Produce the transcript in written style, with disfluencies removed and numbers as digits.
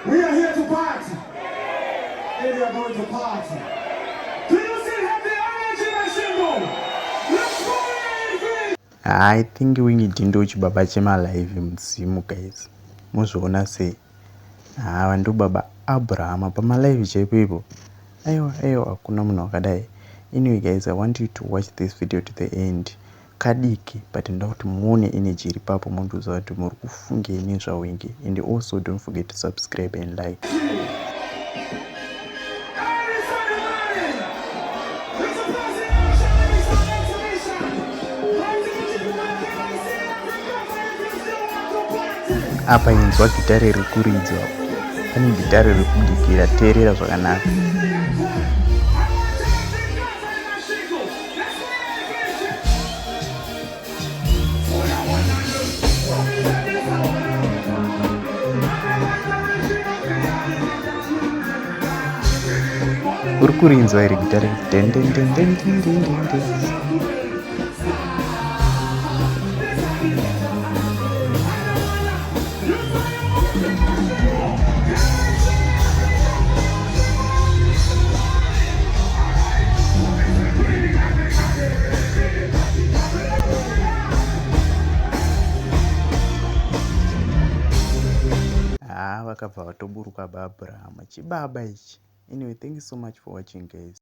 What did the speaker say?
We are here to party. And we are going to party. Do you still have the energy, Masvingo? Let's go in! I think Winky ndindo chibaba chema live mzimu guys. Muzvoona sei? Ndo baba Abraham pama live chaipo. Aiwa hakuna munhu wakadai. Anyway guys, I want you to watch this video to the end. Kadiki but ndoda kuti muone energy iri papo mundoziva kuti muri kufungei nezvaWinky. And also don't forget to subscribe and like. Apa inzwa gitare riri kuridzwa. Pane gitare riri kudikira, teerera zvakanaka. Uri kurinzwa iri gitare. Vakabva vatoburuka baAbraham chibaba ichi. Anyway, thank you so much for watching guys.